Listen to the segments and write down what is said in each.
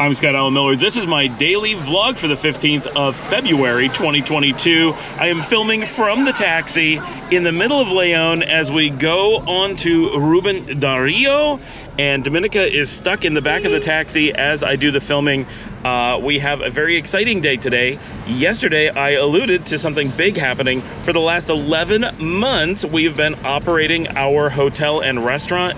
I'm Scott Allen Miller. This is my daily vlog for the 15th of February 2022. I am filming from the taxi in the middle of León as we go on to Ruben Dario, and Dominica is stuck in the back of the taxi as I do the filming. We have a very exciting day today. Yesterday, I alluded to something big happening. For the last 11 months, we've been operating our hotel and restaurant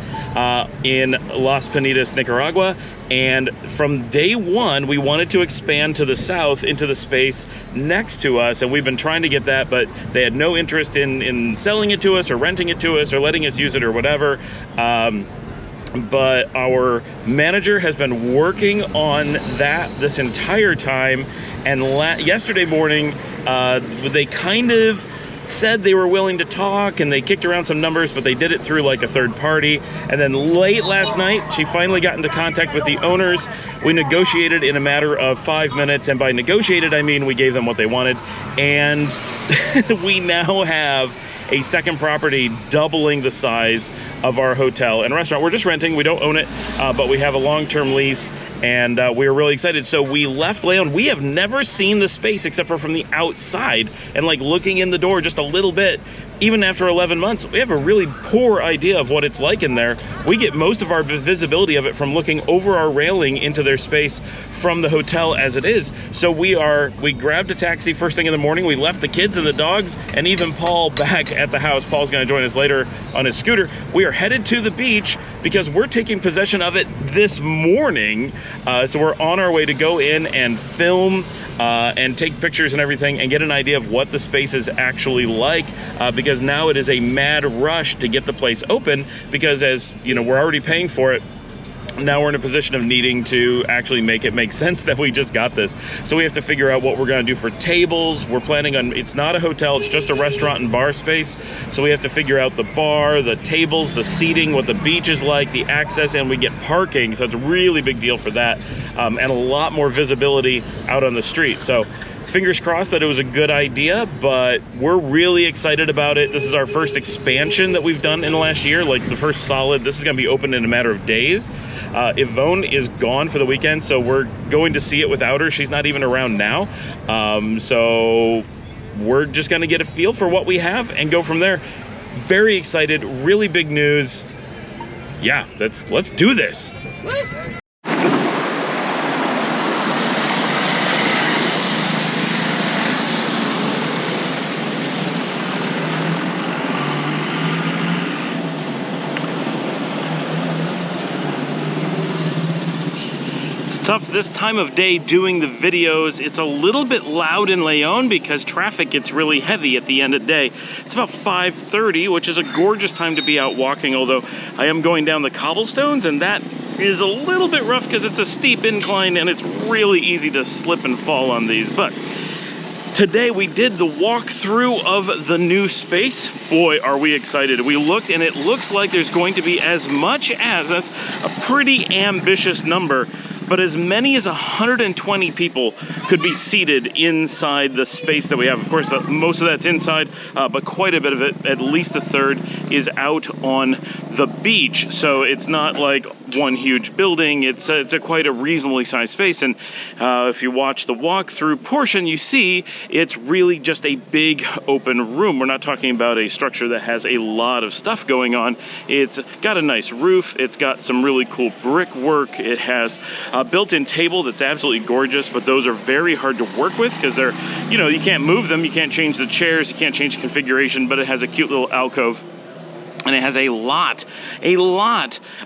in Las Penitas, Nicaragua. And from day one, we wanted to expand to the south into the space next to us. And we've been trying to get that, but they had no interest in selling it to us or renting it to us or letting us use it or whatever. But our manager has been working on that this entire time, and yesterday morning they kind of said they were willing to talk and they kicked around some numbers, but they did it through like a third party. And then late last night she finally got into contact with the owners. We negotiated in a matter of 5 minutes, and by negotiated I mean we gave them what they wanted, and we now have a second property doubling the size of our hotel and restaurant. We're just renting, we don't own it, but we have a long-term lease, and we are really excited. So we left León. We have never seen the space except for from the outside and like looking in the door just a little bit. Even after 11 months, we have a really poor idea of what it's like in there. We get most of our visibility of it from looking over our railing into their space from the hotel as it is. So we grabbed a taxi first thing in the morning. We left the kids and the dogs and even Paul back at the house. Paul's gonna join us later on his scooter. We are headed to the beach because we're taking possession of it this morning. So we're on our way to go in and film and take pictures and everything and get an idea of what the space is actually like, because now it is a mad rush to get the place open, because as you know, we're already paying for it. Now we're in a position of needing to actually make it make sense that we just got this. So we have to figure out what we're going to do for tables. We're planning on, it's not a hotel, it's just a restaurant and bar space. So we have to figure out the bar, the tables, the seating, what the beach is like, the access, and we get parking. So it's a really big deal for that, and a lot more visibility out on the street. So fingers crossed that it was a good idea, but we're really excited about it. This is our first expansion that we've done in the last year, like the first solid. This is gonna be open in a matter of days. Yvonne is gone for the weekend, so we're going to see it without her. She's not even around now. So we're just gonna get a feel for what we have and go from there. Very excited, really big news. Yeah, let's do this. Tough this time of day doing the videos. It's a little bit loud in León because traffic gets really heavy at the end of the day. It's about 5:30, which is a gorgeous time to be out walking, although I am going down the cobblestones, and that is a little bit rough because it's a steep incline and it's really easy to slip and fall on these. But today we did the walkthrough of the new space. Boy, are we excited. We looked and it looks like there's going to be as much as, that's a pretty ambitious number, but as many as 120 people could be seated inside the space that we have. Of course, most of that's inside, but quite a bit of it, at least a third, is out on the beach. So it's not like one huge building. It's quite a reasonably sized space. And if you watch the walkthrough portion, you see it's really just a big open room. We're not talking about a structure that has a lot of stuff going on. It's got a nice roof. It's got some really cool brickwork. It has a built-in table that's absolutely gorgeous, but those are very hard to work with because they're, you know, you can't move them. You can't change the chairs. You can't change the configuration, but it has a cute little alcove. And it has a lot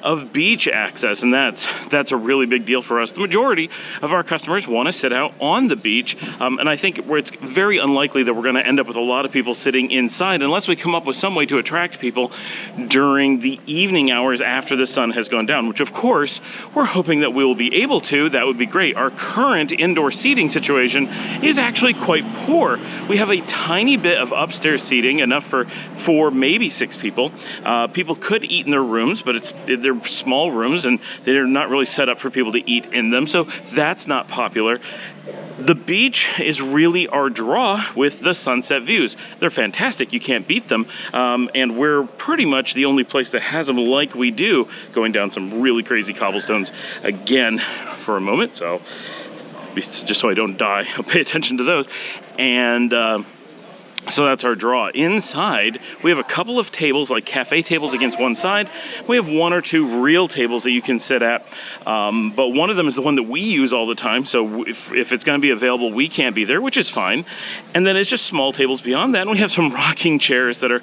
of beach access, and that's a really big deal for us. The majority of our customers want to sit out on the beach, and I think where it's very unlikely that we're going to end up with a lot of people sitting inside unless we come up with some way to attract people during the evening hours after the sun has gone down, which of course we're hoping that we will be able to. That would be great. Our current indoor seating situation is actually quite poor. We have a tiny bit of upstairs seating, enough for 4, maybe 6 people. People could eat in their rooms, but they're small rooms and they're not really set up for people to eat in them, so that's not popular. The beach is really our draw with the sunset views. They're fantastic, you can't beat them, and we're pretty much the only place that has them like we do, going down some really crazy cobblestones again for a moment, so just so I don't die, I'll pay attention to those. And so that's our draw. Inside, we have a couple of tables, like cafe tables against one side. We have 1 or 2 real tables that you can sit at, but one of them is the one that we use all the time, so if it's going to be available, we can't be there, which is fine. And then it's just small tables beyond that, and we have some rocking chairs that are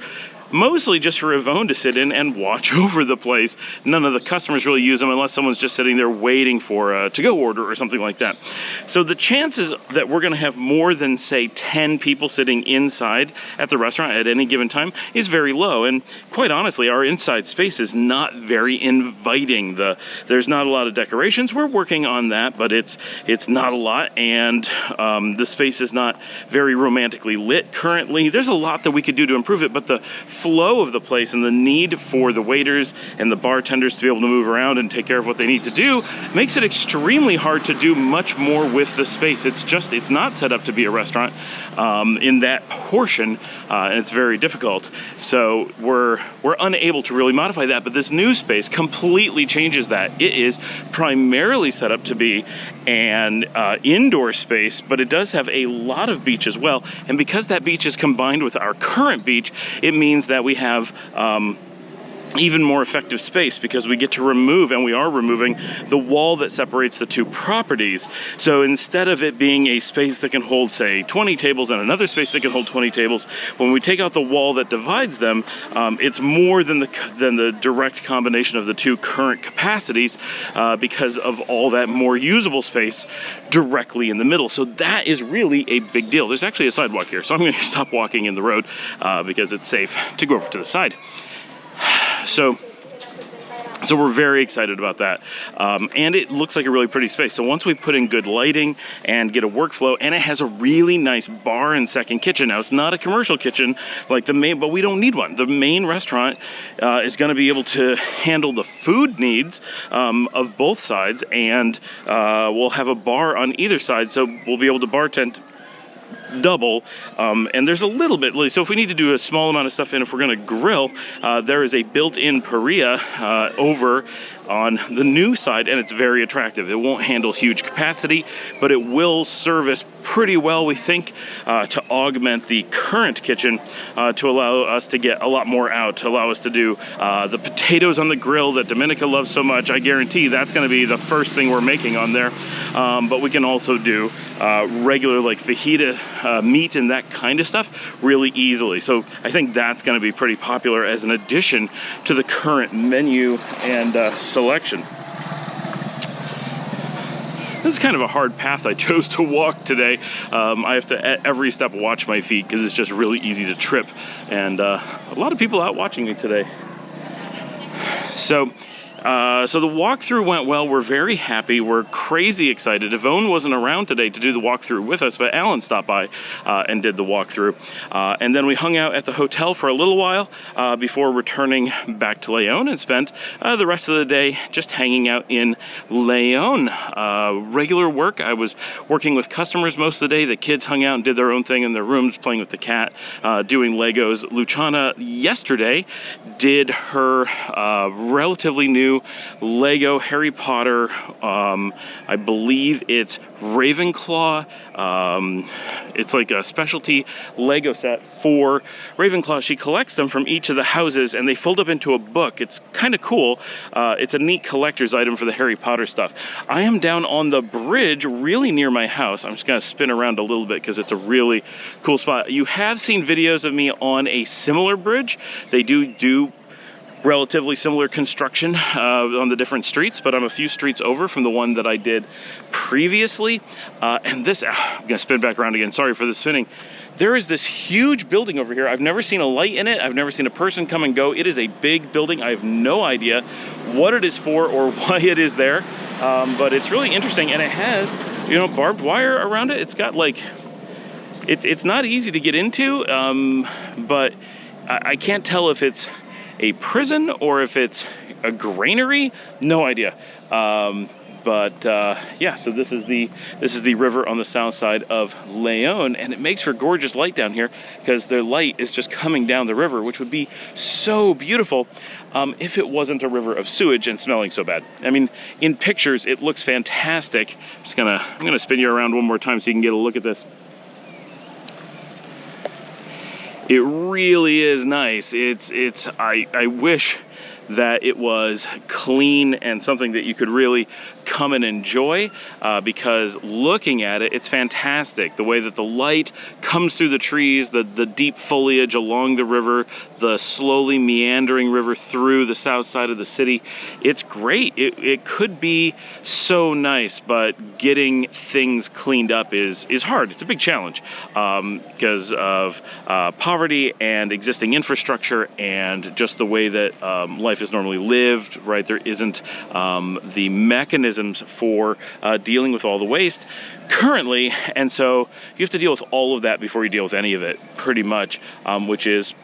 mostly just for Yvonne to sit in and watch over the place. None of the customers really use them unless someone's just sitting there waiting for a to-go order or something like that. So the chances that we're gonna have more than, say, 10 people sitting inside at the restaurant at any given time is very low. And quite honestly, our inside space is not very inviting. There's not a lot of decorations. We're working on that, but it's not a lot, and the space is not very romantically lit currently. There's a lot that we could do to improve it, but the flow of the place and the need for the waiters and the bartenders to be able to move around and take care of what they need to do makes it extremely hard to do much more with the space. It's not set up to be a restaurant in that portion, and it's very difficult. So we're unable to really modify that, but this new space completely changes that. It is primarily set up to be an indoor space, but it does have a lot of beach as well, and because that beach is combined with our current beach, it means that we have even more effective space, because we get to remove, and we are removing, the wall that separates the two properties. So instead of it being a space that can hold, say, 20 tables and another space that can hold 20 tables, when we take out the wall that divides them, it's more than the direct combination of the two current capacities, because of all that more usable space directly in the middle. So that is really a big deal. There's actually a sidewalk here, so I'm going to stop walking in the road because it's safe to go over to the side. So we're very excited about that, and it looks like a really pretty space. So once we put in good lighting and get a workflow, and it has a really nice bar and second kitchen. Now, it's not a commercial kitchen like the main, but we don't need one. The main restaurant is going to be able to handle the food needs of both sides, and we'll have a bar on either side, so we'll be able to bartend double, and there's a little bit, so if we need to do a small amount of stuff, and if we're going to grill, there is a built-in parrilla over on the new side, and it's very attractive. It won't handle huge capacity, but it will service pretty well, we think, to augment the current kitchen, to allow us to get a lot more out, to allow us to do the potatoes on the grill that Dominica loves so much. I guarantee that's going to be the first thing we're making on there, but we can also do regular, like, fajita meat and that kind of stuff really easily. So I think that's going to be pretty popular as an addition to the current menu and selection. This is kind of a hard path I chose to walk today. I have to at every step watch my feet because it's just really easy to trip, and a lot of people out watching me today. So the walkthrough went well. We're very happy. We're crazy excited. Yvonne wasn't around today to do the walkthrough with us, but Alan stopped by and did the walkthrough. And then we hung out at the hotel for a little while before returning back to Leon, and spent the rest of the day just hanging out in Leon. Regular work. I was working with customers most of the day. The kids hung out and did their own thing in their rooms, playing with the cat, doing Legos. Luciana yesterday did her relatively new Lego Harry Potter, I believe it's Ravenclaw. It's like a specialty Lego set for Ravenclaw. She collects them from each of the houses, and they fold up into a book. It's kind of cool. It's a neat collector's item for the Harry Potter stuff. I am down on the bridge really near my house. I'm just going to spin around a little bit because it's a really cool spot. You have seen videos of me on a similar bridge. They do relatively similar construction on the different streets, but I'm a few streets over from the one that I did previously. And this, I'm gonna spin back around again, sorry for the spinning. There is this huge building over here. I've never seen a light in it. I've never seen a person come and go. It is a big building. I have no idea what it is for or why it is there, but it's really interesting, and it has, you know, barbed wire around it. It's got like, it's not easy to get into, but I can't tell if it's a prison or if it's a granary. No idea. Yeah, so this is the river on the south side of León, and it makes for gorgeous light down here because the light is just coming down the river, which would be so beautiful if it wasn't a river of sewage and smelling so bad. I mean, in pictures it looks fantastic. I'm gonna spin you around one more time so you can get a look at this. It really is nice. I wish that it was clean and something that you could really come and enjoy, because looking at it, it's fantastic. The way that the light comes through the trees, the deep foliage along the river, the slowly meandering river through the south side of the city. It's great. It could be so nice, but getting things cleaned up is hard. It's a big challenge because of poverty and existing infrastructure and just the way that life is normally lived, right? There isn't the mechanisms for dealing with all the waste currently, and so you have to deal with all of that before you deal with any of it, pretty much, which is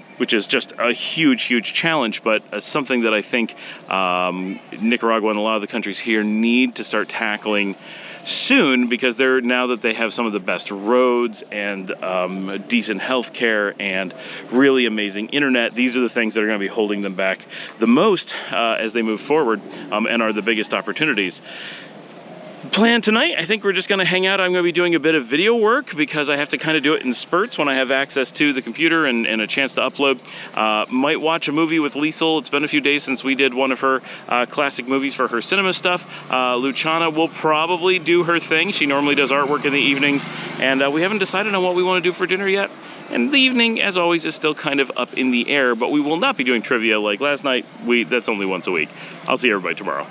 just a huge challenge, but something that I think Nicaragua and a lot of the countries here need to start tackling soon, because now that they have some of the best roads and decent health care and really amazing internet, these are the things that are going to be holding them back the most as they move forward, and are the biggest opportunities. Plan tonight, I think we're just going to hang out. I'm going to be doing a bit of video work because I have to kind of do it in spurts when I have access to the computer and a chance to upload. Might watch a movie with Liesl. It's been a few days since we did one of her classic movies for her cinema stuff. Luciana will probably do her thing. She normally does artwork in the evenings, and we haven't decided on what we want to do for dinner yet. And the evening, as always, is still kind of up in the air, but we will not be doing trivia like last night. That's only once a week. I'll see everybody tomorrow.